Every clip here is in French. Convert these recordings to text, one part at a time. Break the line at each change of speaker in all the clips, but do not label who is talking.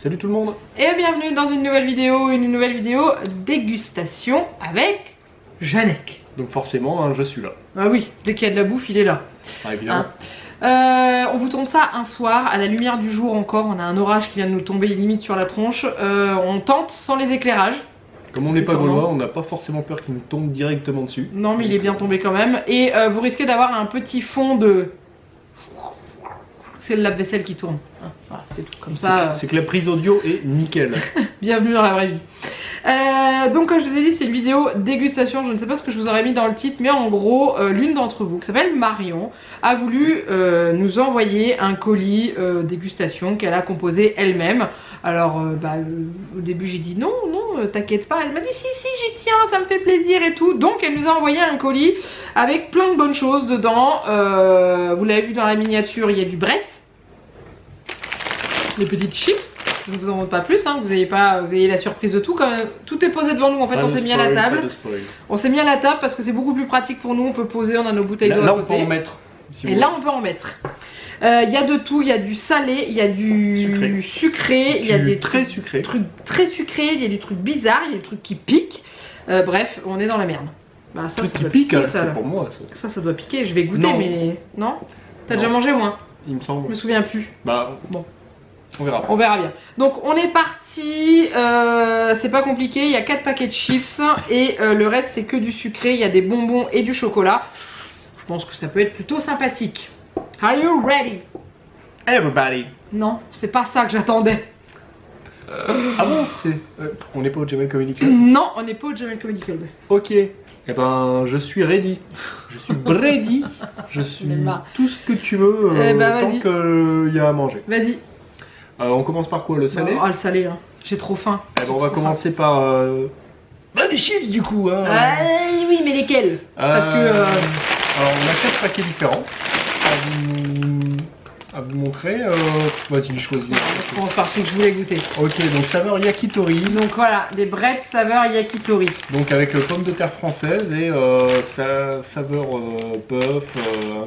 Salut tout le monde.
Et bienvenue dans une nouvelle vidéo dégustation avec Janek.
Donc forcément, hein, je suis là.
Ah oui, dès qu'il y a de la bouffe, il est là.
Ah, évidemment.
On vous tombe ça un soir, à la lumière du jour encore, on a un orage qui vient de nous tomber limite sur la tronche. On tente sans les éclairages.
Comme on n'est pas gaulois, on n'a pas forcément peur qu'il nous tombe directement dessus.
Non mais il est bien tombé quand même. Et vous risquez d'avoir un petit fond de... C'est le lave-vaisselle qui tourne. Voilà, c'est tout. Comme ça.
C'est que la prise audio est nickel.
Bienvenue dans la vraie vie. Donc comme je vous ai dit, c'est une vidéo dégustation. Je ne sais pas ce que je vous aurais mis dans le titre, mais en gros, l'une d'entre vous, qui s'appelle Marion, a voulu nous envoyer un colis dégustation qu'elle a composé elle-même. Alors au début j'ai dit non, t'inquiète pas. Elle m'a dit si, j'y tiens, ça me fait plaisir et tout. Donc elle nous a envoyé un colis avec plein de bonnes choses dedans. Vous l'avez vu dans la miniature, il y a du Bretz, les petites chips. Je ne vous en montre pas plus, hein. Vous ayez la surprise de tout. Quand même, tout est posé devant nous. En fait, on s'est mis à la table. On s'est mis à la table parce que c'est beaucoup plus pratique pour nous. On peut poser, on a nos bouteilles d'eau à côté.
Là, on peut en mettre.
Et là, on peut en mettre. Il y a de tout. Il y a du salé, il y a du sucré, il y a des trucs très sucrés, il y a des trucs bizarres, il y a des trucs qui piquent. Bref, on est dans la merde. Bah, ça
qui pique, c'est pour moi.
Ça doit piquer. Je vais goûter, mais non. T'as déjà mangé ou moins?
Il me semble.
Je me souviens plus.
Bah
bon.
On verra.
On verra bien. Donc on est parti, c'est pas compliqué, il y a 4 paquets de chips et le reste c'est que du sucré, il y a des bonbons et du chocolat. Je pense que ça peut être plutôt sympathique. Are you ready?
Everybody.
Non, c'est pas ça que j'attendais.
Ah bon, on n'est pas au Jamel Comedy Club?
Non, on n'est pas au Jamel Comedy Club.
Ok. Eh ben, je suis ready. Je suis ready. Je suis tout ce que tu veux tant qu'il y a à manger.
Vas-y.
On commence par quoi? Le salé?
Oh, le salé, hein. J'ai trop faim.
Eh ben, on va commencer par... des chips du coup, hein.
Oui, mais lesquels? Parce que...
Alors, on a 4 paquets différents à vous montrer. Vas-y, choisis.
Je commence par ce que je voulais goûter.
Ok, donc saveur yakitori.
Donc voilà, des Bretz saveur yakitori.
Donc avec pommes de terre françaises et saveur bœuf,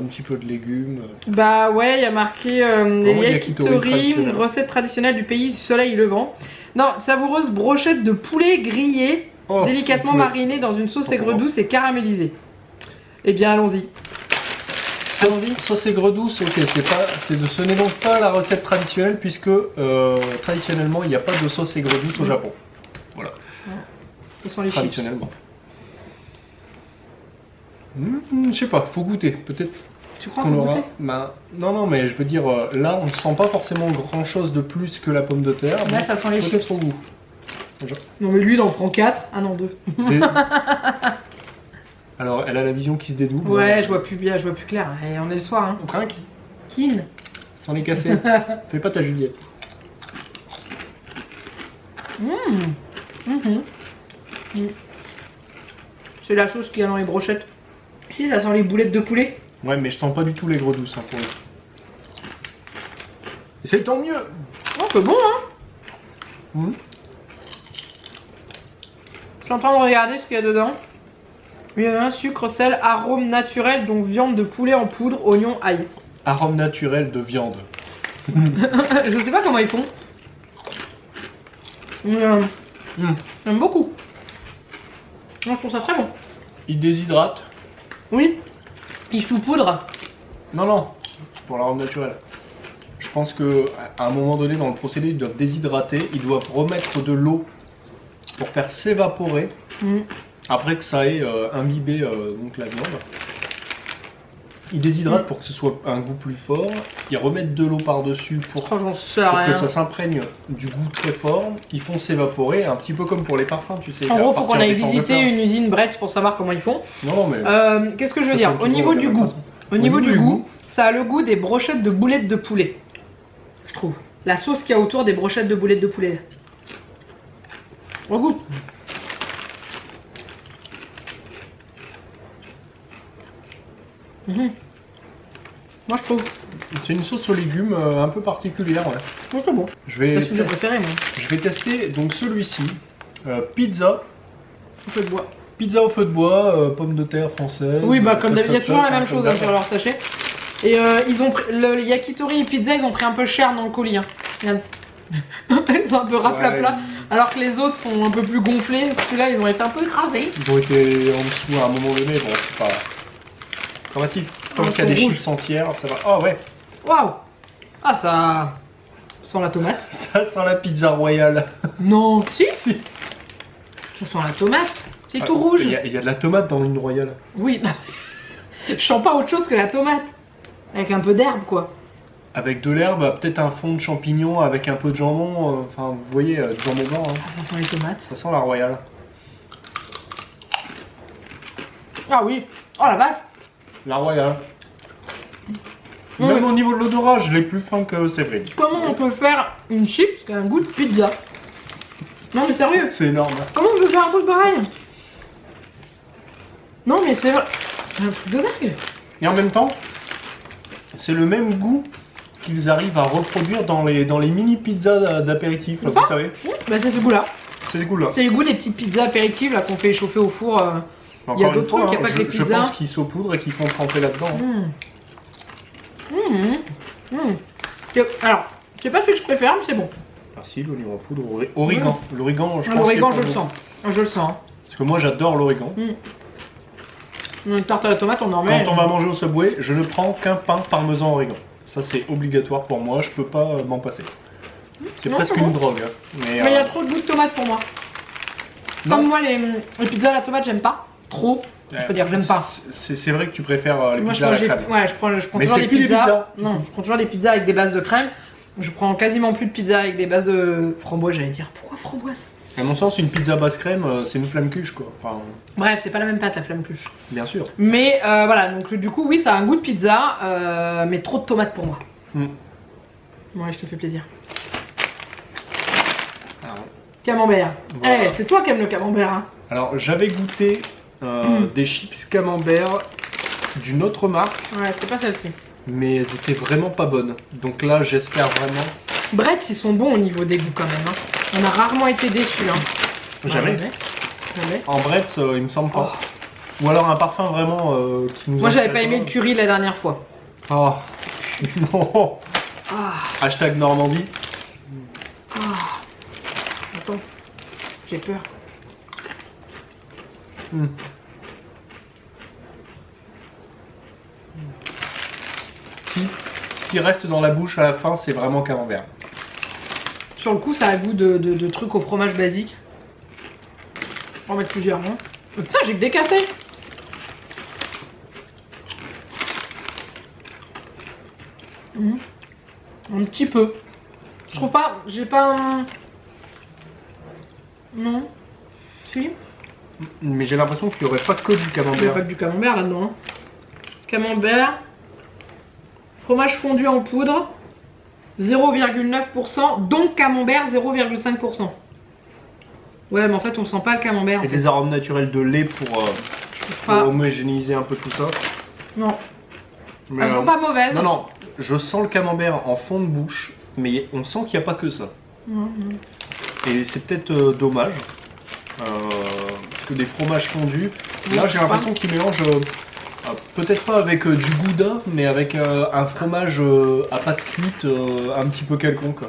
un petit peu de légumes.
Bah ouais, il y a marqué yakitori, recette traditionnelle du pays du soleil levant. Non, savoureuse brochette de poulet grillé, délicatement marinée dans une sauce aigre douce et caramélisée. Eh bien, allons-y.
Sauce aigre douce, ok, ce n'est donc pas la recette traditionnelle puisque traditionnellement il n'y a pas de sauce aigre douce au Japon. Voilà.
Ce sont les
traditionnellement. Je sais pas, faut goûter. Peut-être.
Tu crois qu'on aura goûter?
Non, mais je veux dire, là on ne sent pas forcément grand chose de plus que la pomme de terre.
Là ça sent les chips.
Peut-être au goût.
Non, mais lui il en prend 4. Ah non, 2.
Alors, elle a la vision qui se dédouble.
Ouais, je vois plus bien, je vois plus clair. Et on est le soir, hein.
On trinque.
Kin.
Sans les casser. Fais pas ta Juliette.
C'est la sauce qu'il y a dans les brochettes. Si, ça sent les boulettes de poulet.
Ouais, mais je sens pas du tout l'aigre douce, hein, pour eux. Et c'est tant mieux.
Oh, c'est bon, hein. Je suis en train de regarder ce qu'il y a dedans. Il y a un sucre, sel, arôme naturel, donc viande de poulet en poudre, oignon, ail.
Arôme naturel de viande.
Je sais pas comment ils font. J'aime beaucoup. Moi, je trouve ça très bon.
Il déshydrate.
Oui. Il sous-poudre.
Non, pour l'arôme naturel. Je pense que à un moment donné dans le procédé, ils doivent déshydrater, ils doivent remettre de l'eau pour faire s'évaporer. Après que ça ait imbibé donc la viande. Ils déshydratent pour que ce soit un goût plus fort. Ils remettent de l'eau par-dessus pour que ça s'imprègne du goût très fort. Ils font s'évaporer, un petit peu comme pour les parfums, tu sais.
En gros, faut qu'on aille visiter une usine Bretz pour savoir comment ils font.
Non, mais...
Qu'est-ce que je veux dire? Au niveau du goût, ça a le goût des brochettes de boulettes de poulet. Je trouve. La sauce qu'il y a autour des brochettes de boulettes de poulet. Au goût. Moi je trouve.
C'est une sauce aux légumes un peu particulière, ouais.
C'est bon. C'est le sujet préféré, moi.
Je vais tester donc celui-ci. Pizza.
Au feu de bois.
Pizza au feu de bois, pommes de terre françaises.
Oui, bah comme d'habitude, il y a toujours la même chose sur leur sachet. Et ils ont pris, le yakitori et pizza, ils ont pris un peu cher dans le colis. Hein. Regarde. Ils sont un peu raplapla.
Ouais,
Alors que les autres sont un peu plus gonflés. Celui-là, ils ont été un peu écrasés.
ils ont été en dessous à un moment donné, bon, c'est pas dramatique. Tant
Ouais,
qu'il y a des
ils sont
chips entières, ça va. Oh ouais,
Waouh! Ah, ça sent la tomate.
ça sent la pizza royale.
Non, si,
Si.
ça sent la tomate. C'est
Ah,
tout rouge.
Il y a de la tomate dans une royale.
Oui, je sens pas autre chose que la tomate. Avec un peu d'herbe, quoi.
Avec de l'herbe, peut-être un fond de champignons avec un peu de jambon. Enfin, vous voyez, du jambon blanc. Hein.
Ah, ça sent les tomates.
Ça sent la royale.
Ah oui. Oh la vache.
La royale.
Ouais.
Même au niveau de l'odorat, je l'ai plus fin que Séverine.
Comment on peut faire une chips qui a un goût de pizza? Non mais sérieux.
C'est énorme.
Comment on peut faire un truc pareil? Non mais c'est vrai. C'est un truc de dingue.
Et en même temps, c'est le même goût qu'ils arrivent à reproduire dans les mini pizzas d'apéritif,
C'est
vous
ça
savez.
Bah c'est ce goût-là.
C'est ce goût-là.
C'est le goût des petites pizzas apéritives là qu'on fait chauffer au four.
Encore
y a
une
d'autres
fois,
trucs, y a
hein,
pas que les
je
pizzas.
pense qu'ils saupoudrent et qu'ils font tremper là-dedans. hein.
Alors, je sais pas ce que je préfère, mais c'est bon.
Merci, l'oignon en poudre, origan. L'origan, je pense.
L'origan,
qu'il
je
est
le
pas
sens. Je le sens.
Parce que moi, j'adore l'origan.
Une tarte à la tomate, on en met.
Quand on va manger au Subway, je ne prends qu'un pain parmesan origan. Ça, c'est obligatoire pour moi. Je peux pas m'en passer. C'est
Non,
presque
c'est
une
bon.
drogue. hein. Mais,
Mais il y a trop de goût de tomate pour moi.
non.
Comme moi, les pizzas à la tomate, j'aime pas. Trop. Je peux dire, j'aime pas.
C'est vrai que tu préfères les
Moi,
pizzas à la crème.
je prends
Mais
toujours
c'est
des
plus des
pizzas.
pizzas.
Non, je prends toujours des pizzas avec des bases de crème. Je prends quasiment plus de pizzas avec des bases de framboise, j'allais dire. Pourquoi framboise?
À mon sens, une pizza basse crème, c'est une flamme cuche, quoi. Enfin,
Bref, c'est pas la même pâte, la flamme cuche.
bien sûr.
Mais voilà, donc du coup, oui, ça a un goût de pizza, mais trop de tomates pour moi.
Mm.
Ouais, je te fais plaisir.
Alors,
Camembert.
Voilà.
Eh, c'est toi qui aimes le camembert, hein.
alors, j'avais goûté des chips camembert d'une autre marque,
Ouais, c'est pas celle-ci.
mais elles étaient vraiment pas bonnes. Donc là, j'espère vraiment.
Bretz, ils sont bons au niveau des goûts quand même. Hein. On a rarement été déçus. Hein.
Jamais.
Jamais.
En Bretz, il me semble pas. Ou alors un parfum vraiment qui nous.
Moi, j'avais
inspire
pas aimé le
pas.
curry la dernière fois.
Oh. Non.
Ah,
Hashtag Normandie.
attends. J'ai peur.
Mm. Ce qui reste dans la bouche à la fin, c'est vraiment camembert.
Sur le coup, ça a goût de trucs au fromage basique. On va en mettre plusieurs, hein. Mais putain, j'ai que des cassés. Un petit peu. Je trouve pas. J'ai pas un. Non. Si.
Mais j'ai l'impression qu'il n'y aurait pas que du
Il n'y a
camembert.
pas que du camembert là-dedans. Hein. Camembert. Fromage fondu en poudre. 0,9%. Donc camembert 0,5%. Ouais, mais en fait, on sent pas le camembert. En
Et
fait.
des arômes naturels de lait pour
Pas.
homogénéiser un peu tout ça.
Non.
Mais,
Elles sont pas mauvaises.
non, non, je sens le camembert en fond de bouche, mais on sent qu'il n'y a pas que ça.
Non.
Et c'est peut-être dommage. Parce que des fromages fondus,
Oui,
là
je
j'ai
sais
l'impression qu'ils mélangent, peut-être pas avec du gouda, mais avec un fromage à pâte cuite un petit peu quelconque.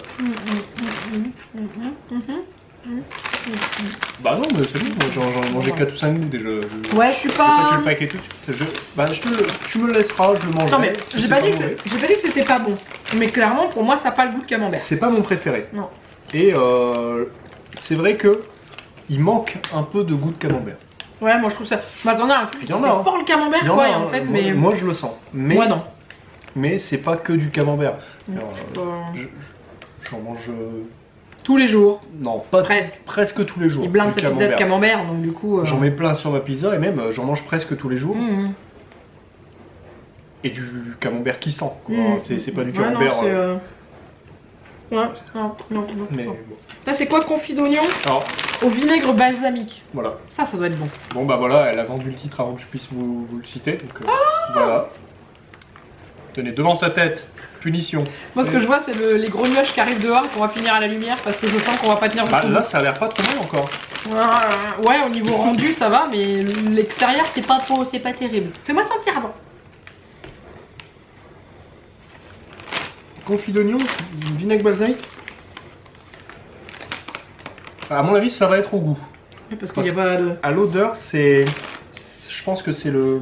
Bah non, mais c'est bon, j'en ai mangé 4 ou 5 bouts déjà.
Ouais, je suis
Je vais pas
pas.
te le paquet tout de suite. Tu me le laisseras, je le mangerai.
Non mais
si
j'ai
c'est
pas dit
mauvais.
que c'était pas bon. Mais clairement pour moi ça n'a pas le goût de camembert.
C'est pas mon préféré.
Non.
Et c'est vrai que il manque un peu de goût de camembert.
Ouais, moi je trouve ça. Je m'attendais à un truc
Il
qui
y en
sentait
a, hein.
fort le camembert
Il y en
quoi,
a,
et en
hein,
fait,
moi,
mais.
moi je le sens. Mais,
Moi non.
mais c'est pas que du camembert. Alors,
Euh,
j'en mange.
Tous les jours.
Non, pas
Presque.
presque tous les jours.
Il blinde
du
sa pizza de camembert donc du coup.
J'en mets plein sur ma pizza et même j'en mange presque tous les jours. Et du camembert qui sent. quoi. C'est pas du camembert.
Ouais, non, c'est, Ouais, non.
Mais
non.
bon.
Ça c'est quoi, confit d'oignon
Alors,
au vinaigre balsamique.
voilà.
Ça doit être bon.
Bon bah voilà, elle a vendu le titre avant que je puisse vous le citer. Donc voilà. Tenez, devant sa tête, punition.
Moi ce que je vois c'est les gros nuages qui arrivent dehors qu'on va finir à la lumière parce que je sens qu'on va pas tenir
Bah
beaucoup.
là, ça a l'air pas trop mal encore.
Ouais, au niveau rendu ça va, mais l'extérieur c'est pas terrible. Fais-moi sentir avant.
Confit d'oignon, vinaigre balsamique. À mon avis, ça va être au goût.
Parce qu'il n'y a pas de...
À l'odeur, je pense que c'est le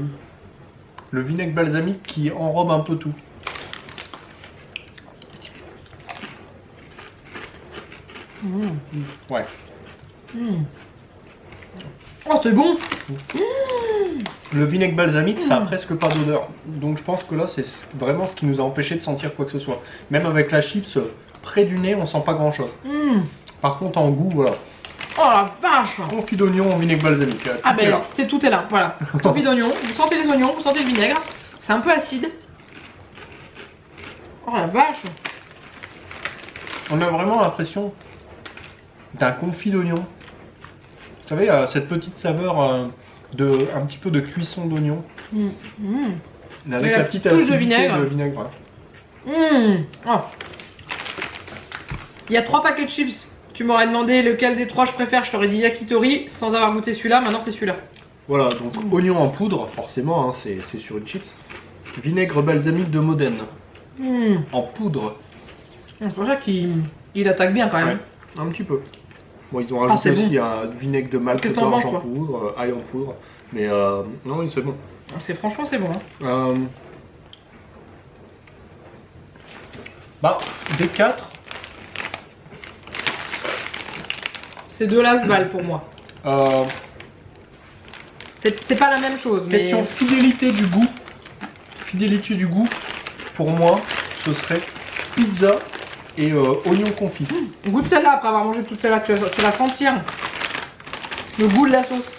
vinaigre balsamique qui enrobe un peu tout. Ouais.
Oh, c'est bon.
Le vinaigre balsamique, ça a presque pas d'odeur. Donc je pense que là, c'est vraiment ce qui nous a empêché de sentir quoi que ce soit. Même avec la chips, près du nez, on sent pas grand chose. Par contre, en goût, voilà.
Oh la vache.
Confit d'oignon, vinaigre balsamique.
Ah ben, tout est là, voilà. Confit d'oignon, vous sentez les oignons, vous sentez le vinaigre. C'est un peu acide. Oh la vache.
On a vraiment l'impression d'un confit d'oignon. Vous savez, cette petite saveur un petit peu de cuisson d'oignon. Avec la petite
touche de
acidité
vinaigre. Oh. Il y a 3 paquets de chips. Tu m'aurais demandé lequel des 3 je préfère, je t'aurais dit yakitori sans avoir goûté celui-là, maintenant c'est celui-là.
Voilà, donc oignon en poudre, forcément, hein, c'est sur une chips. Vinaigre balsamique de Modène. En poudre.
C'est pour ça qu'il attaque bien quand même.
Ouais, un petit peu. Bon, ils ont rajouté aussi un vinaigre de Malte d'orge en
toi
poudre, ail en poudre. Mais non, oui, c'est bon.
Franchement, c'est bon. Hein.
Des 4.
C'est de l'asval pour moi. C'est pas la même chose.
Question fidélité du goût. Fidélité du goût, pour moi, ce serait pizza et oignon confit.
Goûte celle-là après avoir mangé toute celle-là, tu vas sentir le goût de la sauce.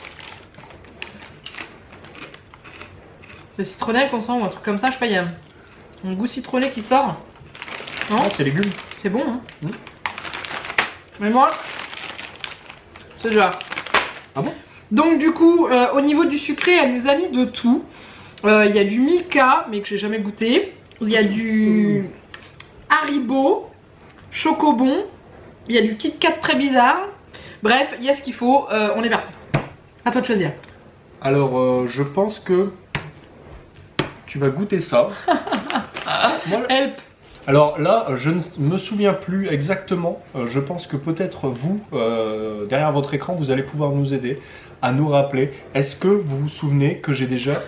C'est citronnelle qu'on sent ou un truc comme ça, je sais pas, il y a un goût citronné qui sort. Non,
c'est légumes.
C'est bon, hein. Mais moi, c'est déjà.
Ah bon?
Donc du coup, au niveau du sucré, elle nous a mis de tout. Il y a du Milka, mais que j'ai jamais goûté. Il y a du Haribo, Chocobon. Il y a du Kit Kat très bizarre. Bref, il y a ce qu'il faut. On est parti. À toi de choisir.
Alors, je pense que tu vas goûter ça. Moi,
Help.
alors là, je ne me souviens plus exactement. Je pense que peut-être vous, derrière votre écran, vous allez pouvoir nous aider à nous rappeler. Est-ce que vous vous souvenez que j'ai déjà...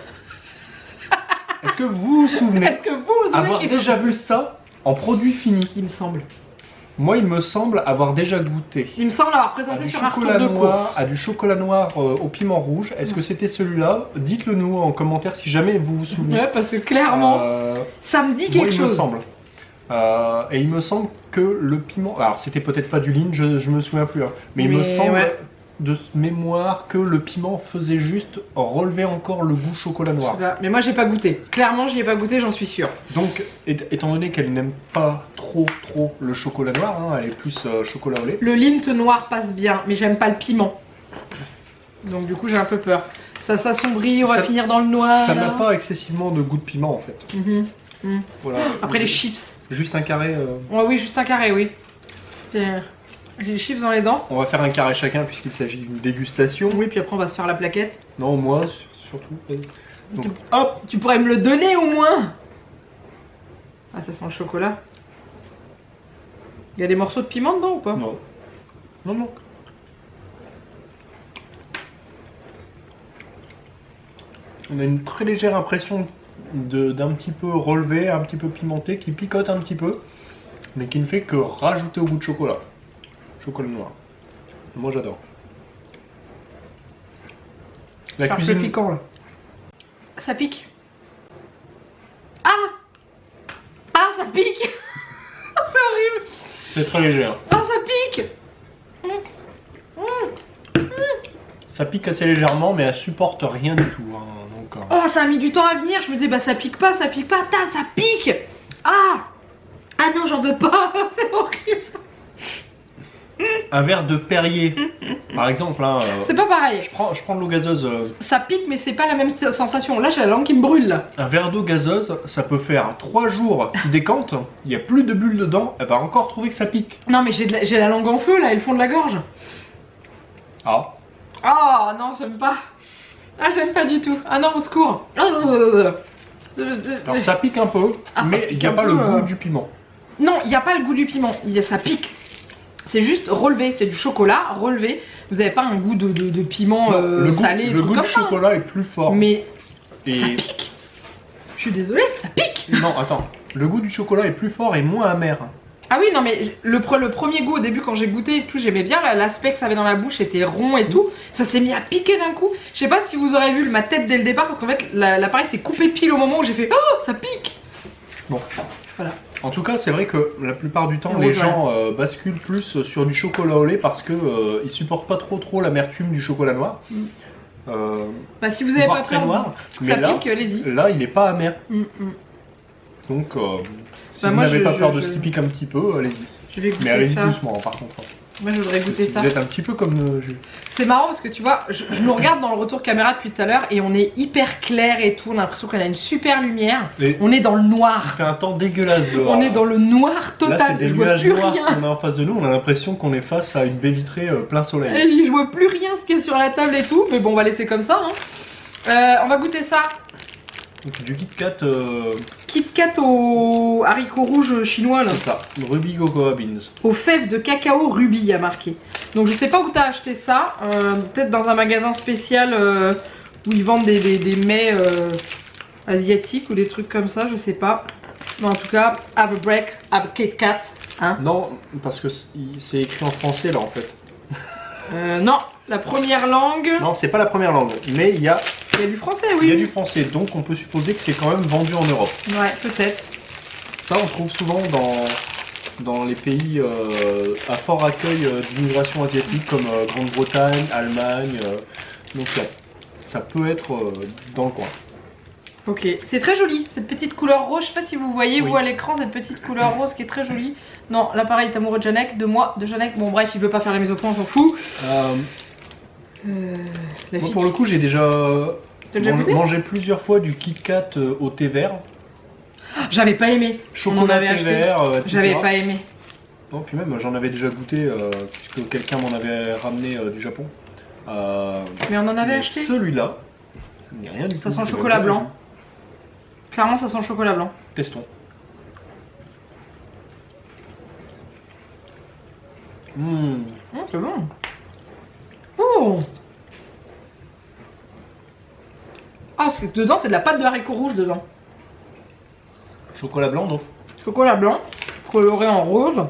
Est-ce que vous vous souvenez avoir déjà vu ça en produit fini?
Il me semble.
Moi, il me semble avoir déjà goûté.
Il me semble avoir présenté sur un retour de course.
À du chocolat noir au piment rouge. Est-ce que c'était celui-là? Dites-le nous en commentaire si jamais vous vous souvenez.
Ouais, parce que clairement, ça me dit quelque chose.
Il me semble. Et il me semble que le piment... Alors, c'était peut-être pas du Lean, je me souviens plus. Hein, mais il me semble de mémoire que le piment faisait juste relever encore le goût chocolat noir.
Mais moi, j'ai pas goûté. Clairement, j'y ai pas goûté, j'en suis sûre.
Donc, étant donné qu'elle n'aime pas trop le chocolat noir, hein, elle est plus chocolat au lait.
Le Lindt noir passe bien, mais j'aime pas le piment. Donc du coup, j'ai un peu peur. Ça s'assombrit, on va finir dans le noir.
Ça n'a pas excessivement de goût de piment en fait. Voilà.
Après les chips.
Juste un carré.
Oh, oui, juste un carré, oui. J'ai les chips dans les dents.
On va faire un carré chacun puisqu'il s'agit d'une dégustation.
Oui, puis après on va se faire la plaquette.
Non, moi surtout. Donc, hop.
Tu pourrais me le donner au moins. Ah, ça sent le chocolat. Il y a des morceaux de piment dedans ou pas?
Non. Non. On a une très légère impression d'un petit peu relevé, un petit peu pimenté, qui picote un petit peu, mais qui ne fait que rajouter au goût de chocolat. Chocolat noir. Moi j'adore. La cuisine...
un peu piquant là. Ça pique. Ah, ça pique. C'est horrible.
C'est très léger. Hein.
Ah, ça pique.
Ça pique assez légèrement, mais elle supporte rien du tout. Hein. Donc,
oh, ça a mis du temps à venir. Je me disais, bah ça pique pas. Ça pique. Ah non, j'en veux pas. C'est horrible.
Un verre de Perrier, par exemple. Hein,
c'est pas pareil.
Je prends de l'eau gazeuse.
Ça pique, mais c'est pas la même sensation. Là, j'ai la langue qui me brûle. Là.
Un verre d'eau gazeuse, ça peut faire 3 jours qu'il décante. Il n'y a plus de bulles dedans. Elle va encore trouver que ça pique.
Non, mais j'ai la langue en feu là, et le fond de la gorge.
Ah.
Oh non, j'aime pas. Ah, j'aime pas du tout. Ah non, au secours.
Alors ça pique un peu, mais il n'y a pas le goût du piment.
Non, il n'y a pas le goût du piment. Ça pique. C'est juste relevé, c'est du chocolat relevé. Vous n'avez pas un goût de piment salé.
Le goût du chocolat est plus fort.
Mais ça pique. Je suis désolée, ça pique.
Non, attends. Le goût du chocolat est plus fort et moins amer.
Ah oui, non mais le premier goût au début quand j'ai goûté et tout, j'aimais bien l'aspect que ça avait dans la bouche, était rond et tout. Ça s'est mis à piquer d'un coup. Je sais pas si vous aurez vu ma tête dès le départ parce qu'en fait l'appareil s'est coupé pile au moment où j'ai fait oh ça pique.
Bon.
Voilà.
En tout cas, c'est vrai que la plupart du temps, les gens basculent plus sur du chocolat au lait parce que ils supportent pas trop l'amertume du chocolat noir.
Bah si vous avez pas peur
noir,
ça
mais là,
pique, allez-y.
Là, il est pas amer. Donc, si vous n'avez pas peur de ce qui pique un petit peu, allez-y.
Je vais goûter
mais allez-y
ça.
doucement, par contre.
Moi, je voudrais goûter ça.
Vous êtes un petit peu comme Jules.
C'est marrant parce que tu vois, je nous regarde dans le retour caméra depuis tout à l'heure et on est hyper clair et tout. On a l'impression qu'on a une super lumière. On est dans le noir.
Il fait un temps dégueulasse dehors.
On est dans le noir total.
Là, c'est des
je vois
nuages
plus
noirs
rien.
qu'on a en face de nous. On a l'impression qu'on est face à une baie vitrée plein soleil.
Je vois plus rien ce qui est sur la table et tout. Mais bon, on va laisser comme ça. On va goûter ça.
Donc, du Kit Kat.
Kit Kat aux haricots rouges chinois là.
C'est ça, Ruby Cocoa Beans.
Aux fèves de cacao rubis, il y a marqué. Donc je sais pas où t'as acheté ça. Peut-être dans un magasin spécial où ils vendent des mets asiatiques ou des trucs comme ça, je sais pas. Mais en tout cas, have a break, have a Kit Kat. Hein.
Non, parce que c'est écrit en français là en fait.
Non, la première langue.
Non, c'est pas la première langue, mais il y a
du français, oui.
Il y a du français, donc on peut supposer que c'est quand même vendu en Europe.
Ouais, peut-être.
Ça, on trouve souvent dans les pays à fort accueil d'immigration asiatique comme Grande-Bretagne, Allemagne. Donc ça peut être dans le coin.
Ok, c'est très joli, cette petite couleur rose. Je sais pas si vous voyez,
oui.
vous à l'écran, cette petite couleur rose qui est très jolie. Non, là pareil, est amoureux de Janek, de moi, de Janek. Bon, bref, il veut pas faire la mise au point, on s'en fout.
Moi, pour le coup, j'ai déjà mangé plusieurs fois du Kit Kat au thé vert.
J'avais pas aimé.
Chocolat thé vert, etc.
J'avais pas aimé.
Non, puis même, j'en avais déjà goûté puisque quelqu'un m'en avait ramené du Japon.
Mais on en avait acheté.
Celui-là, il n'y a rien du tout.
Ça sent le chocolat blanc. Clairement, ça sent le chocolat blanc.
Testons.
C'est bon. Oh. Ah, dedans, c'est de la pâte de haricots rouges dedans.
Chocolat blanc, donc.
Chocolat blanc, coloré en rose.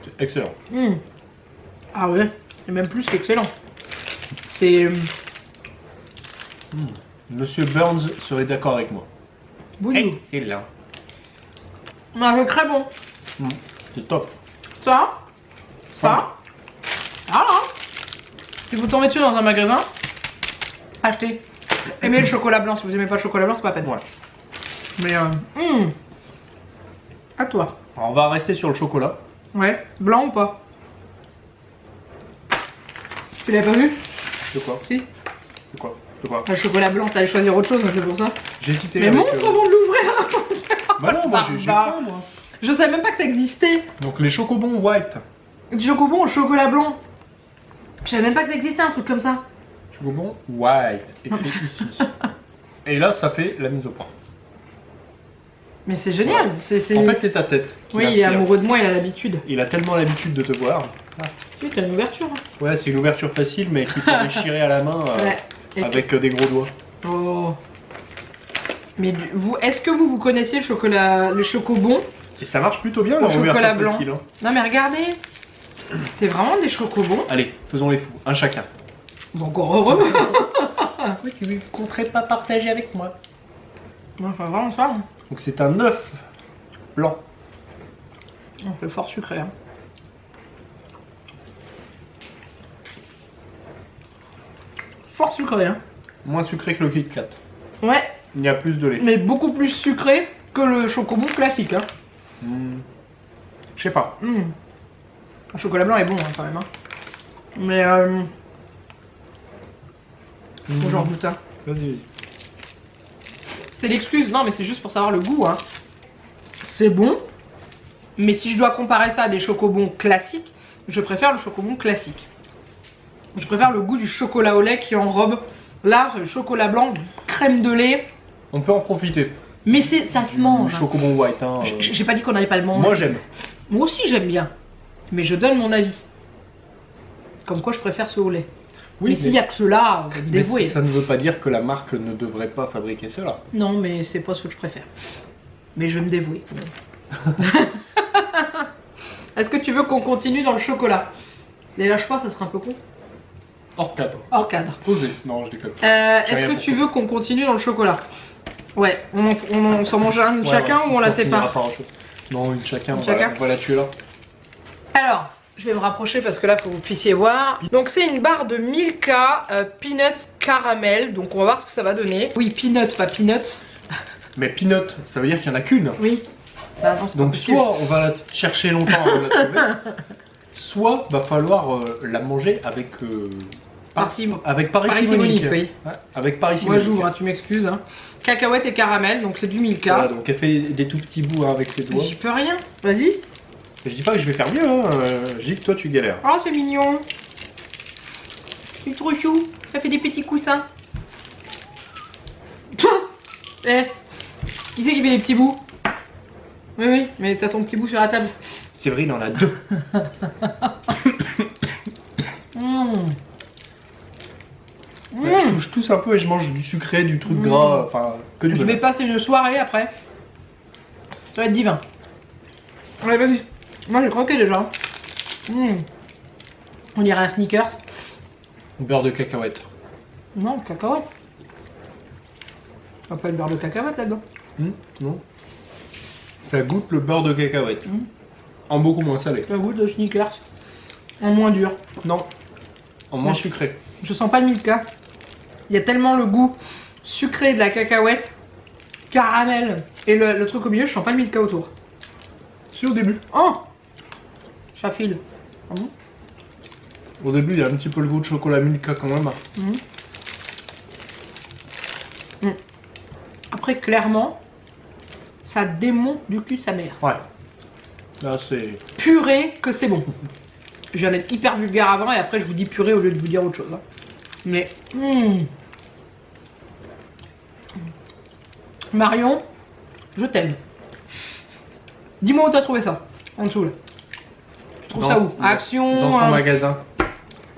C'est excellent.
Ah ouais, c'est même plus qu'excellent. C'est...
Monsieur Burns serait d'accord avec moi.
Excellent. C'est très bon.
C'est top.
Ça. Voilà. Si vous tombez dessus dans un magasin, achetez. Aimez le chocolat blanc. Si vous aimez pas le chocolat blanc, c'est pas la peine.
Ouais.
Mais à toi.
Alors on va rester sur le chocolat.
Ouais. Blanc ou pas? Tu l'avais pas vu?
De quoi?
Si.
De quoi? De quoi?
Le chocolat blanc, t'allais choisir autre chose, c'est pour ça.
J'ai hésité.
Mais montre avant de l'ouvrir.
Bah non, moi j'ai faim, moi.
Je savais même pas que ça existait.
Donc les chocobons white.
Du chocobon au chocolat blanc. Je savais même pas que ça existait un truc comme ça.
Chocobon white, écrit ici. Et là, ça fait la mise au point.
Mais c'est génial.
Ouais. En fait, c'est ta tête.
Oui, il est amoureux de moi, il a l'habitude.
Il a tellement l'habitude de te voir.
Oui, t'as une ouverture.
Ouais, c'est une ouverture facile, mais qu'il faut déchirer à la main avec des gros doigts.
Oh. Mais vous, est-ce que vous connaissiez le chocobon?
Et ça marche plutôt bien, le
chocolat blanc.
facile. Hein.
Non mais regardez, c'est vraiment des chocobons.
Allez, faisons les fous, un chacun.
Bon, encore heureux.
Oui, tu ne compterais pas partager avec moi.
Non, enfin, vraiment ça.
Donc c'est un œuf blanc.
C'est fort sucré. Hein. Fort sucré. Hein.
Moins sucré que le Kit Kat.
Ouais.
Il y a plus de lait.
Mais beaucoup plus sucré que le chocobon classique. Hein.
Je sais pas.
Le chocolat blanc est bon hein, quand même. Hein. Mais j'en goûte un.
Vas-y.
C'est l'excuse, non mais c'est juste pour savoir le goût. Hein. C'est bon. Mais si je dois comparer ça à des chocobons classiques, je préfère le chocobon classique. Je préfère le goût du chocolat au lait qui enrobe. Là, c'est le chocolat blanc, crème de lait.
On peut en profiter.
Mais ça se mange.
Chocobon white. Hein,
J'ai pas dit qu'on n'allait pas le manger.
Moi j'aime.
Moi aussi j'aime bien. Mais je donne mon avis. Comme quoi je préfère ce au lait.
Oui,
mais s'il y a que cela, vous êtes
mais
dévoué.
ça ne veut pas dire que la marque ne devrait pas fabriquer cela.
Non, mais c'est pas ce que je préfère. Mais je vais me dévouer. Est-ce que tu veux qu'on continue dans le chocolat? Les lâche pas, ça serait un peu con.
Hors cadre.
Hors cadre.
Posé. Non, je déconne.
Est-ce que tu veux qu'on continue dans le chocolat? Ouais, on s'en mange un chacun ou on la sépare?
Non, une chacun,
Chacun.
on va la tuer là.
Alors, je vais me rapprocher parce que là, il faut que vous puissiez voir. Donc, c'est une barre de Milka Peanuts Caramel. Donc, on va voir ce que ça va donner. Oui, peanuts, pas peanuts.
Mais peanut, ça veut dire qu'il y en a qu'une.
Oui. Bah, non, c'est pas
Donc,
possible.
soit on va la chercher longtemps avant de la trouver, soit va falloir la manger avec. Avec
parcimonie, oui.
Ouais, avec parcimonie.
Moi, j'ouvre, hein, tu m'excuses. Hein. Cacahuètes et caramel, donc c'est du Milka.
Voilà, donc elle fait des tout petits bouts hein, avec ses doigts.
J'y peux rien. Vas-y.
Je dis pas que je vais faire mieux, hein. Je dis que toi tu galères.
Oh, c'est mignon. C'est trop chou. Ça fait des petits coussins. Eh, qui c'est qui fait les petits bouts? Oui, oui, mais t'as ton petit bout sur la table.
C'est vrai, il en a deux. Ouais, je touche tous un peu et je mange du sucré, du truc gras, enfin que du
Je vais passer une soirée après. Ça va être divin. Allez, vas-y. Moi j'ai croqué déjà. On dirait un Snickers.
Beurre de cacahuète.
Non, cacahuète. On pas le beurre de cacahuète là-dedans.
Non. Ça goûte le beurre de cacahuète. En beaucoup moins salé.
Ça goûte de Snickers. En moins dur.
Non. En moins
Ouais.
sucré.
Je sens pas le Milka. Il y a tellement le goût sucré de la cacahuète, caramel et le truc au milieu, je sens pas le Milka autour.
Si au début.
Oh, ça file. Ah bon?
Au début, il y a un petit peu le goût de chocolat Milka quand même.
Après, clairement, ça démonte du cul sa mère.
Ouais. Là, c'est.
Purée que c'est bon. Je viens d'être hyper vulgaire avant et après je vous dis purée au lieu de vous dire autre chose. Hein. Mais Marion, je t'aime. Dis-moi où t'as trouvé ça. En dessous là. Tu trouves ça où? Action.
Dans son magasin.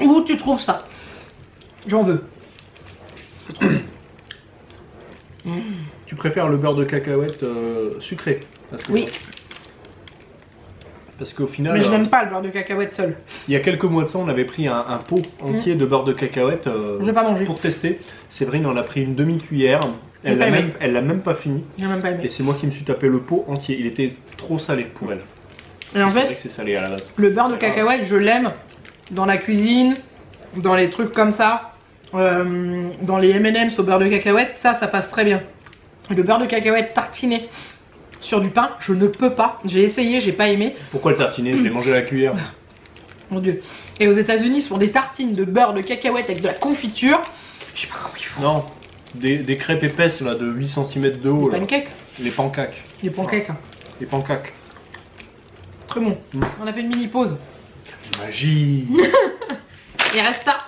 Où tu trouves ça? J'en veux. C'est trop bon.
Tu préfères le beurre de cacahuète sucré parce que,
Oui.
Parce qu'au final,
Mais je n'aime pas le beurre de cacahuète seul.
il y a quelques mois de ça, on avait pris un pot entier de beurre de cacahuète
Je l'ai pas mangé.
pour tester. Séverine en a pris une demi-cuillère.
J'ai pas aimé.
Elle l'a même pas fini.
J'ai même pas
Et
aimé.
c'est moi qui me suis tapé le pot entier. Il était trop salé pour elle.
Et en
C'est vrai
fait,
que c'est salé à la base.
le beurre de cacahuète, je l'aime dans la cuisine, dans les trucs comme ça, dans les M&M's au beurre de cacahuète, ça passe très bien. Le beurre de cacahuète tartiné sur du pain, je ne peux pas. J'ai essayé, j'ai pas aimé.
Pourquoi le tartiner? Je l'ai mangé à la cuillère.
Mon dieu. Et aux États-Unis, sur des tartines de beurre de cacahuète avec de la confiture, je sais pas comment ils font.
Non, des crêpes épaisses là de 8 cm de haut.
Des
Là.
pancakes.
Les pancaques.
Des pancakes. Hein.
Les pancaques.
Très bon. On a fait une mini pause.
Magie.
Il reste ça.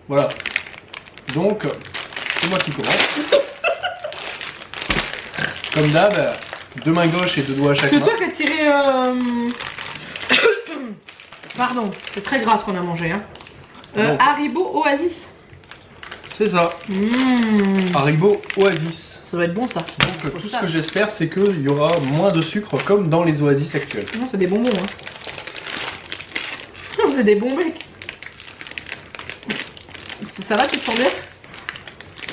Voilà. Donc, c'est moi qui commence. Comme d'hab, deux mains gauches et deux doigts à chaque
C'est
main.
toi qui as tiré. Pardon, c'est très gras ce qu'on a mangé. Hein.
Bon.
Haribo Oasis.
C'est ça. Haribo Oasis.
Ça doit être bon ça.
Donc, tout ce que j'espère, c'est qu'il y aura moins de sucre comme dans les Oasis actuels.
Non, c'est des bonbons. Hein. C'est des bons mecs. Ça va, tu te sens bien?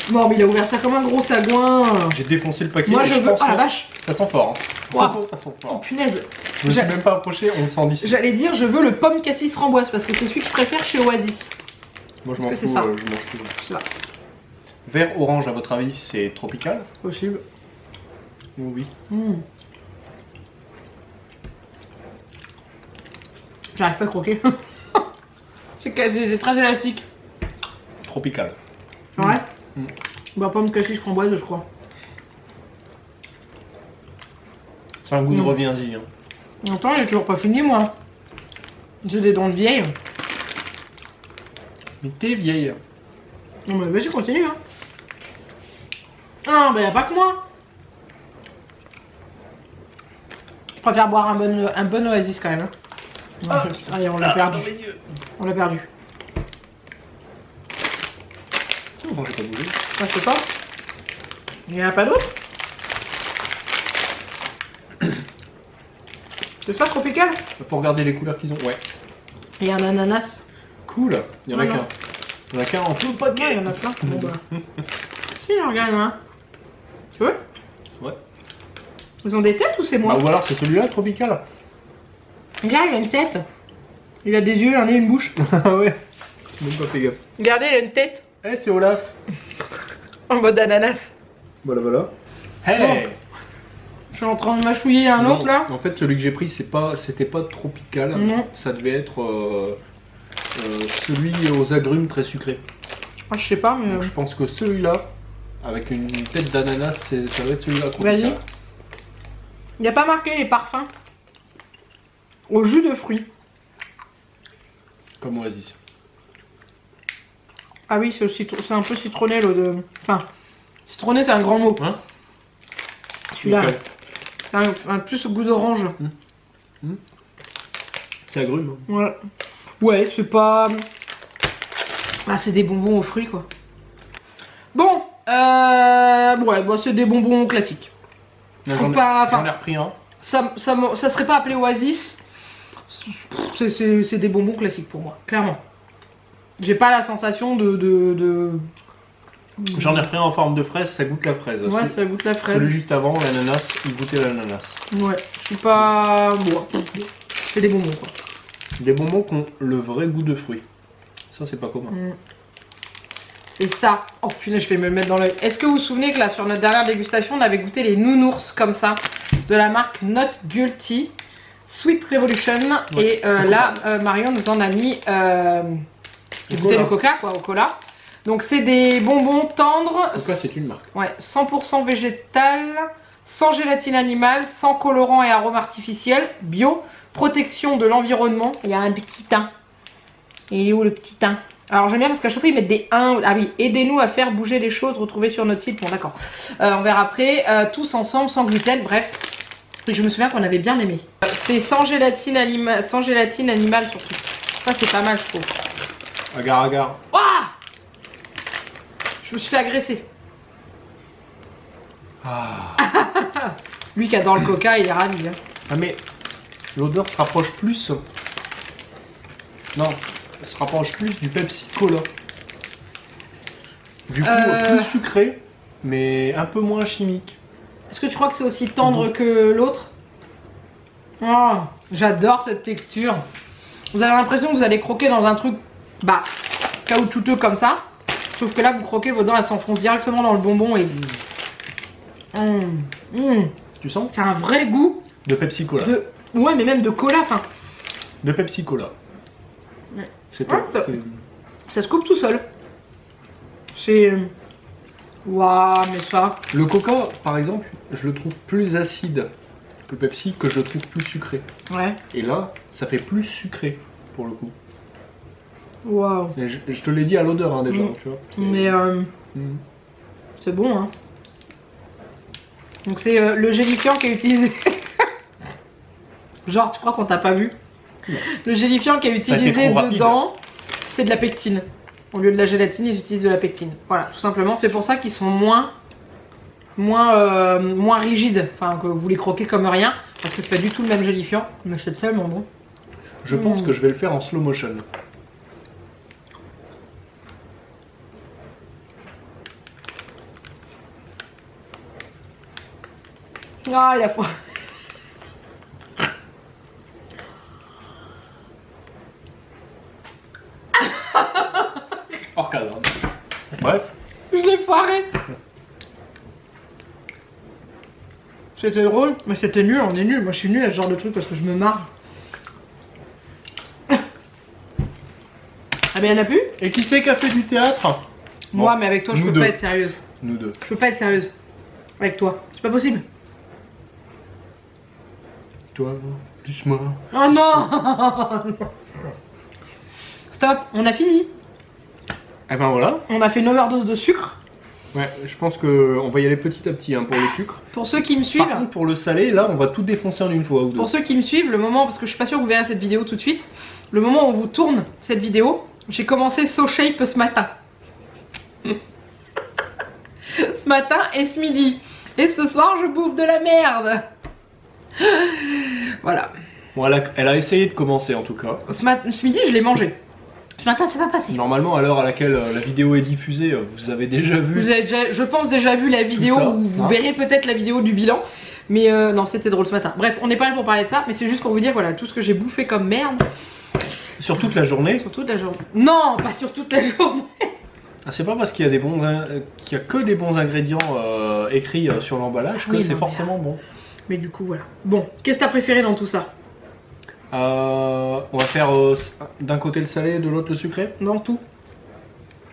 Bon, mais il a ouvert ça comme un gros sagouin.
J'ai défoncé le paquet.
Moi,
et
je veux.
pense
Oh la
que
vache!
ça sent fort. Hein.
Wow.
Ça sent
Oh
fort.
punaise!
Je me suis même pas approché, on le sent d'ici.
J'allais dire, je veux le pomme cassis framboise parce que c'est celui que je préfère chez Oasis.
Moi, je
Est-ce
m'en
que c'est
fous,
ça
je mange tout.
Ça va.
Vert orange, à votre avis, c'est tropical?
Possible.
Oui.
J'arrive pas à croquer. C'est très élastique.
Tropical.
Ouais. Bah, pomme cassis framboise, je crois.
C'est un goût de reviens-y. Hein.
Attends, j'ai toujours pas fini moi. J'ai des dents de vieille.
Mais t'es vieille.
Non mais vas-y, continue hein. Ah bah y'a pas que moi. préfère boire un bon Oasis quand même.
Ah.
Allez, on l'a perdu.
Dans les yeux.
On l'a perdu.
Bon, j'ai pas bougé.
Ça je sais pas. Il n'y en a pas d'autre? C'est ça, tropical?
Faut regarder les couleurs qu'ils ont. Ouais.
Il y a un ananas.
Cool. Il y en a
Non,
qu'un.
non.
Il y en a qu'un en tout le
Ouais,
paquet.
il y en a plein. Bon bah. Si, regarde, hein. Tu veux?
Ouais.
Ils ont des têtes ou c'est moi?
Bah, ou alors c'est celui-là, tropical.
Regarde, il a une tête. Il a des yeux, un nez, une bouche.
Ah ouais. Même pas fait gaffe.
Regardez, il a une tête.
Eh, c'est Olaf.
En mode ananas.
Voilà, voilà. Hey.
Je suis en train de mâchouiller un
Non,
autre là.
En fait, celui que j'ai pris, c'était pas tropical.
Non.
Ça devait être celui aux agrumes très sucrés.
Ah, je sais pas, mais.
Donc, je pense que celui-là, avec une tête d'ananas, ça va être celui-là tropical.
Vas-y. Il n'y a pas marqué les parfums. Au jus de fruits.
Comme Oasis.
Ah oui, c'est un peu citronné l'eau de. Enfin, citronné c'est un grand mot.
Hein?
Celui-là.
Ok.
Un plus au goût d'orange.
C'est agrumes.
Ouais. Ouais, c'est pas. Ah, c'est des bonbons aux fruits quoi. Bon, ouais, bon, c'est des bonbons classiques.
Là,
trouve pas-
J'en ai repris un.
Ça serait pas appelé Oasis. C'est des bonbons classiques pour moi, clairement. J'ai pas la sensation de...
J'en ai repris un en forme de fraise, ça goûte la fraise.
Ouais, ça goûte la fraise.
Celui juste avant, l'ananas, il goûtait l'ananas.
Ouais, je suis pas... Bon, c'est des bonbons quoi.
Des bonbons qui ont le vrai goût de fruits. Ça, c'est pas commun.
Et ça, oh punaise, je vais me le mettre dans l'œil. Est-ce que vous vous souvenez que là, sur notre dernière dégustation, on avait goûté les nounours comme ça, de la marque Not Guilty, Sweet Revolution.
Ouais.
Et là, Marion nous en a mis... J'ai goûté le coca, quoi, au cola. Donc c'est des bonbons tendres.
Coca, c'est une marque.
Ouais, 100% végétal, sans gélatine animale, sans colorant et arômes artificiels, bio, protection de l'environnement. Il y a un petit teint. Et il est où le petit teint? Alors j'aime bien parce qu'à chaque fois ils mettent des 1. Ah oui, aidez-nous à faire bouger les choses, retrouvez sur notre site. Bon d'accord, on verra après. Tous ensemble, sans gluten, bref. Et je me souviens qu'on avait bien aimé. C'est sans gélatine animale surtout. Ça c'est pas mal je trouve.
Agar agar.
Ouah, je me suis fait agresser.
Ah.
Lui qui adore le coca, il est ravi. Hein.
Ah mais l'odeur se rapproche plus. Non, elle se rapproche plus du Pepsi Cola. Du coup, plus sucré, mais un peu moins chimique.
Est-ce que tu crois que c'est aussi tendre que l'autre? Oh, j'adore cette texture. Vous avez l'impression que vous allez croquer dans un truc bah caoutchouteux comme ça. Sauf que là, vous croquez, vos dents elles s'enfoncent directement dans le bonbon et...
Tu sens?
C'est un vrai goût
De Pepsi Cola.
Ouais, mais même de cola, enfin...
De Pepsi Cola.
Ouais.
C'est
Ouais,
toi.
ça se coupe tout seul. C'est... Waouh, mais ça...
Le coca, par exemple, je le trouve plus acide que le Pepsi, que je le trouve plus sucré.
Ouais.
Et là, ça fait plus sucré, pour le coup.
Waouh.
Et je te l'ai dit à l'odeur, hein, déjà, tu vois.
Mais c'est bon, hein. Donc c'est le gélifiant qui est utilisé. Genre, tu crois qu'on t'a pas vu?
Non.
Le gélifiant qui est utilisé
trop rapide.
dedans, c'est de la pectine. Au lieu de la gélatine, ils utilisent de la pectine. Voilà, tout simplement. C'est pour ça qu'ils sont moins rigides. Enfin, que vous les croquez comme rien. Parce que c'est pas du tout le même gélifiant. Mais c'est tellement bon.
Je pense que je vais le faire en slow motion.
Ah, il a foi.
Hors cadre. Hein. Bref.
Je l'ai foiré. C'était drôle, mais c'était nul, on est nul. Moi je suis nul à ce genre de truc parce que je me marre. Ah mais y'en a plus?
Et qui c'est qui a fait du théâtre?
Moi,
Bon,
mais avec toi je
nous
peux
deux.
pas être sérieuse.
Nous deux.
Je peux pas être sérieuse. Avec toi. C'est pas possible.
Toi, plus moi.
Oh non. Stop, on a fini.
Et ben voilà.
On a fait une overdose de sucre.
Ouais, je pense qu'on va y aller petit à petit hein, pour le sucre.
Pour ceux qui me suivent,
Par contre, pour le salé, là, on va tout défoncer en une fois ou deux.
pour ceux qui me suivent, le moment, parce que je suis pas sûre que vous verrez cette vidéo tout de suite, le moment où on vous tourne cette vidéo, j'ai commencé So Shape ce matin. Ce matin et ce midi. Et ce soir, je bouffe de la merde. Voilà.
Bon, elle a essayé de commencer en tout cas.
Ce midi, je l'ai mangé. Ce matin, c'est pas passé.
Normalement, à l'heure à laquelle la vidéo est diffusée, vous avez déjà vu.
Vous avez déjà, je pense, déjà vu la vidéo,
ça,
ou vous
hein.
verrez peut-être la vidéo du bilan. Mais non, c'était drôle ce matin. Bref, on n'est pas là pour parler de ça, mais c'est juste pour vous dire, voilà, tout ce que j'ai bouffé comme merde.
Sur toute la journée.
Sur toute la journée. Non, pas sur toute la journée.
Ah, c'est pas parce qu'il y a qu'il y a que des bons ingrédients écrits sur l'emballage que
Oui,
c'est
non,
forcément bon.
Mais du coup, voilà. Bon, qu'est-ce que t'as préféré dans tout ça?
On va faire d'un côté le salé et de l'autre le sucré.
Dans tout.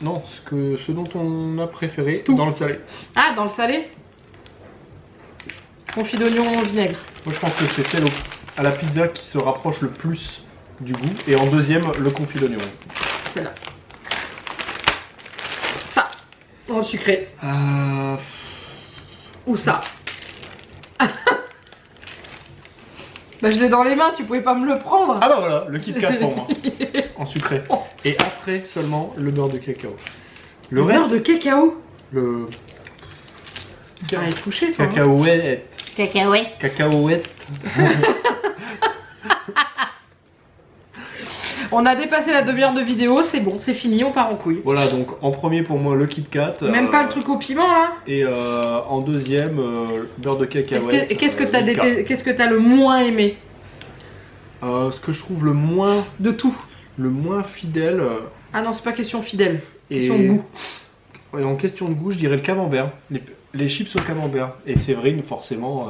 Non, ce dont on a préféré
Tout.
dans le salé.
Ah, dans le salé? Confit d'oignon vinaigre.
Moi je pense que c'est celle à la pizza qui se rapproche le plus du goût. Et en deuxième, le confit d'oignon.
Celle-là. Ça. Dans le sucré. Ou ça. Bah je l'ai dans les mains, tu pouvais pas me le prendre.
Ah bah voilà, le Kit Kat pour moi. En sucré. Et après seulement le beurre de cacao.
Le beurre de cacao.
Le
T'as touché toi. Hein.
cacahuète.
Cacahuète.
Cacahuète.
On a dépassé la demi-heure de vidéo, c'est bon, c'est fini, on part en couille.
Voilà, donc en premier pour moi le Kit Kat.
Même pas le truc au piment là.
Et en deuxième, le beurre de cacahuète.
Qu'est-ce que t'as
Milka.
qu'est-ce que t'as le moins aimé
Ce que je trouve le moins fidèle.
Ah non, c'est pas question fidèle,
Et
question de goût.
Et en question de goût, je dirais le camembert. Les chips au camembert. Et Séverine, forcément,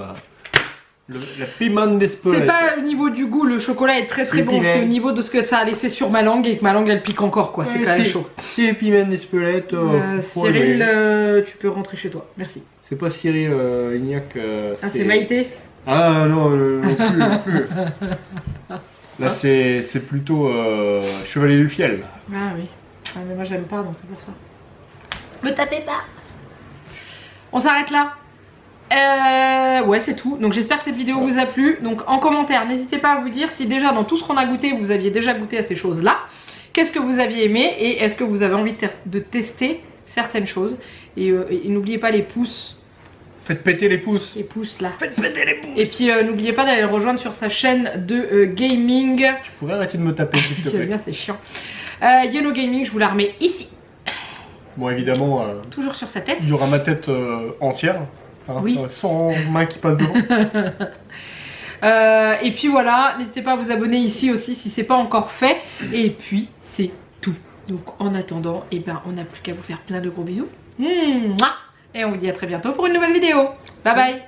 la piment d'Espelette.
C'est pas au niveau du goût, le chocolat est très très bon, c'est au niveau de ce que ça a laissé sur ma langue et que ma langue elle pique encore quoi, c'est quand même chaud.
C'est piment d'Espelette.
Cyril, tu peux rentrer chez toi, merci.
C'est pas Cyril Ignac.
Ah, c'est Maïté.
Ah non, non plus. Là, c'est plutôt Chevalier du Fiel.
Ah oui. Ah, mais moi j'aime pas donc c'est pour ça. Me tapez pas. On s'arrête là. Ouais, c'est tout. Donc j'espère que cette vidéo vous a plu. Donc en commentaire, n'hésitez pas à vous dire si déjà dans tout ce qu'on a goûté, vous aviez déjà goûté à ces choses-là. Qu'est-ce que vous aviez aimé et est-ce que vous avez envie de tester certaines choses. Et n'oubliez pas les pouces.
Faites péter les pouces.
Les pouces là.
Faites péter les pouces.
Et puis n'oubliez pas d'aller le rejoindre sur sa chaîne de gaming.
Tu pourrais arrêter de me taper s'il te plaît.
Bien, c'est chiant. Yellow Gaming, je vous la remets ici.
Bon, évidemment,
Toujours sur sa tête.
il y aura ma tête entière. Hein,
Oui.
sans main qui passe devant.
Et puis voilà, n'hésitez pas à vous abonner ici aussi si c'est pas encore fait. Et puis c'est tout. Donc en attendant, eh ben, on n'a plus qu'à vous faire plein de gros bisous. Mouah. Et on vous dit à très bientôt pour une nouvelle vidéo. Bye bye.